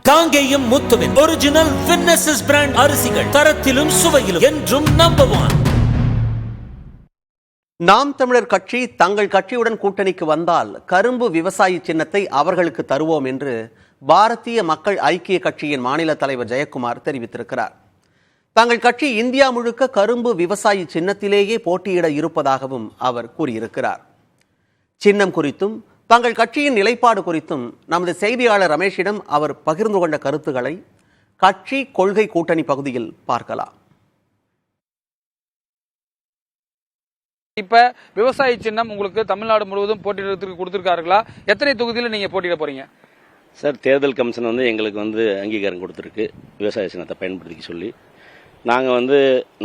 காங்கேயம் முத்துவின் original winners brand அரிசிகள் தரத்திலும் சுவையிலும் என்றும் நம்பர் 1. நாம் தமிழர் கட்சி தங்கள் கட்சியுடன் கூட்டணிக்கு வந்தால் கரும்பு விவசாயி சின்னத்தை அவர்களுக்கு தருவோம் என்று பாரதிய மக்கள் ஐக்கிய கட்சியின் மாநில தலைவர் ஜெயக்குமார் தெரிவித்திருக்கிறார். தங்கள் கட்சி இந்தியா முழுக்க கரும்பு விவசாயி சின்னத்திலேயே போட்டியிட இருப்பதாகவும் அவர் கூறியிருக்கிறார். சின்னம் குறித்தும் தங்கள் கட்சியின் நிலைப்பாடு குறித்தும் நமது செய்தியாளர் ரமேஷிடம் அவர் பகிர்ந்து கொண்ட கருத்துக்களை கட்சி கொள்கை கூட்டணி பகுதியில் பார்க்கலாம். இப்ப விவசாய சின்னம் உங்களுக்கு தமிழ்நாடு முழுவதும் போட்டியிடறதுக்கு கொடுத்திருக்கார்களா? எத்தனை தொகுதியில் நீங்க போட்டியிட போறீங்க? சார், தேர்தல் கமிஷன் எங்களுக்கு அங்கீகாரம் கொடுத்துருக்கு விவசாய சின்னத்தை பயன்படுத்திக்க சொல்லி. நாங்கள்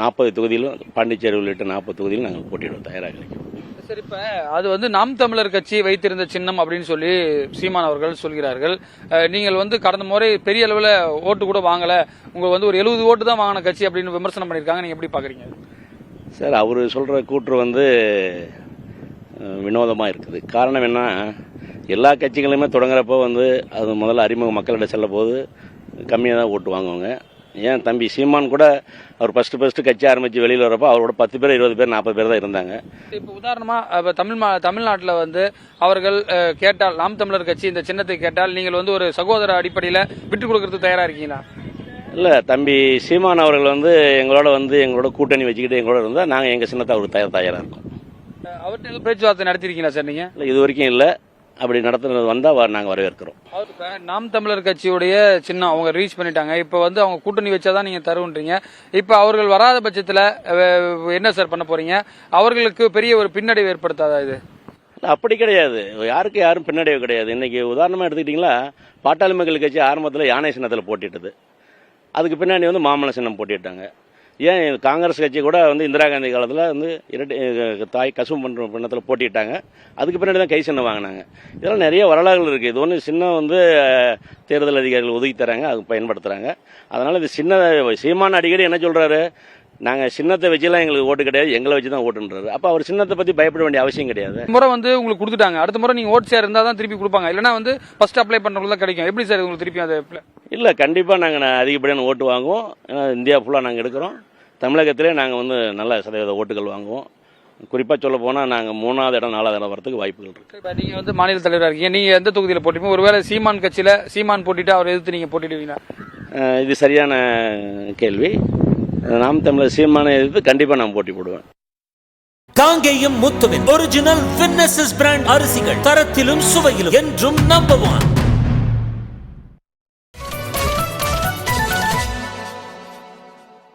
40 தொகுதியிலும் பாண்டிச்சேரி உள்ளிட்ட 40 தொகுதியிலும் நாங்கள் போட்டியிட தயாராக இருக்கோம். சரி, இப்ப அது நாம் தமிழர் கட்சி வைத்திருந்த சின்னம் அப்படின்னு சொல்லி சீமான் அவர்கள் சொல்கிறார்கள். நீங்கள் கடந்த முறை பெரிய அளவில் ஓட்டு கூட வாங்கல, உங்க ஒரு 70 ஓட்டு தான் வாங்கின கட்சி அப்படின்னு விமர்சனம் பண்ணியிருக்காங்க. நீங்க எப்படி பாக்குறீங்க? சார், அவர் சொல்ற கூற்று வினோதமாக இருக்குது. காரணம் என்ன, எல்லா கட்சிகளுமே தொடங்குறப்போ அது முதல்ல அறிமுக மக்களிடம் செல்ல போது கம்மியாக தான் ஓட்டு வாங்குவாங்க. ஏன் தம்பி சீமான் கூட அவர் ஃபர்ஸ்ட் கட்சி ஆரம்பித்து வெளியில் வரப்போ அவரோட 10 பேர் 20 பேர் 40 பேர் தான் இருந்தாங்க. இப்போ உதாரணமாக தமிழ்நாட்டில் அவர்கள் கேட்டால், நாம் தமிழர் கட்சி இந்த சின்னத்தை கேட்டால் நீங்கள் ஒரு சகோதர அடிப்படையில் விட்டு கொடுக்கறதுக்கு தயாராக இருக்கீங்களா? இல்லை தம்பி சீமான் அவர்கள் எங்களோட கூட்டணி வச்சுக்கிட்டு எங்களோட இருந்தால் நாங்கள் எங்கள் சின்னத்தை அவருக்கு தயாராக இருக்கோம். அவர்கிட்ட பேச்சுவார்த்தை நடத்திருக்கீங்களா சார் நீங்கள்? இல்லை, இது வரைக்கும் இல்லை. அப்படி நடத்துறது வந்தால் நாங்கள் வரவேற்கிறோம். நாம் தமிழர் கட்சியுடைய சின்னம் அவங்க ரீச் பண்ணிட்டாங்க. இப்போ அவங்க கூட்டணி வச்சாதான் நீங்க தருவீங்க. இப்போ அவர்கள் வராத பட்சத்தில் என்ன சார் பண்ண போறீங்க? அவர்களுக்கு பெரிய ஒரு பின்னடைவு ஏற்படுத்தாதா இது? அப்படி கிடையாது, யாரும் பின்னடைவு கிடையாது. இன்னைக்கு உதாரணமா எடுத்துக்கிட்டீங்களா, பாட்டாளி மக்கள் கட்சி ஆரம்பத்தில் யானை சின்னத்தில் போட்டிட்டது, அதுக்கு பின்னாடி மாமல்ல சின்னம் போட்டிட்டாங்க. ஏன் காங்கிரஸ் கட்சி கூட இந்திரா காந்தி காலத்தில் தாய் கசும் பண்ற பின்னத்தில் போட்டிட்டாங்க, அதுக்கு பின்னாடி தான் கை சின்னம் வாங்கினாங்க. இதெல்லாம் நிறைய வரலாறுகள் இருக்குது. இது சின்னம் தேர்தல் அதிகாரிகள் ஒதுக்கி தராங்க, அது பயன்படுத்துகிறாங்க. அதனால் இது சீமான அடிக்கடி என்ன சொல்கிறாரு, நாங்கள் சின்னத்தை வச்சுலாம் எங்களுக்கு ஓட்டு கிடையாது, எங்களை வச்சு தான் ஓட்டுன்றாரு. அப்போ அவர் சின்னத்தை பற்றி பயப்பட வேண்டிய அவசியம் கிடையாது. முறை உங்களுக்கு கொடுத்துட்டாங்க, அடுத்த முறை நீங்கள் ஓட்டு சேர் இருந்தால் தான் திருப்பி கொடுப்பாங்க, இல்லைனா ஃபர்ஸ்ட் அப்ளை பண்ணுறவங்க தான் கிடைக்கும். எப்படி சார் உங்களுக்கு திருப்பி அதை? இல்லை, கண்டிப்பாக நாங்கள் அதிகப்படியான ஓட்டு வாங்குவோம். இந்தியா ஃபுல்லாக நாங்கள் எடுக்கிறோம். தமிழகத்திலே நாங்கள் நல்ல சதவீத ஓட்டுகள் வாங்குவோம். குறிப்பாக சொல்ல போனால் நாங்கள் 3வது இடம் 4வது இடம் வரதுக்கு வாய்ப்புகள் இருக்கு. இப்போ நீங்கள் மாநில தலைவராக இருக்கீங்க, நீங்கள் எந்த தொகுதியில் போட்டிப்பீங்க? ஒருவேளை சீமான் கட்சியில் சீமான் போட்டிட்டு அவர் எதிர்த்து நீங்கள் போட்டிடுவீங்களா? இது சரியான கேள்வி. நாம் தமிழர் சீமானை எதிர்த்து கண்டிப்பாக நான் போட்டி போடுவேன். காங்கேயம் முத்துவின் ஒரிஜினல் வின்னசஸ் பிராண்ட் அரிசிகள் தரத்திலும் சுவையிலும் என்றும் நம்பர் 1.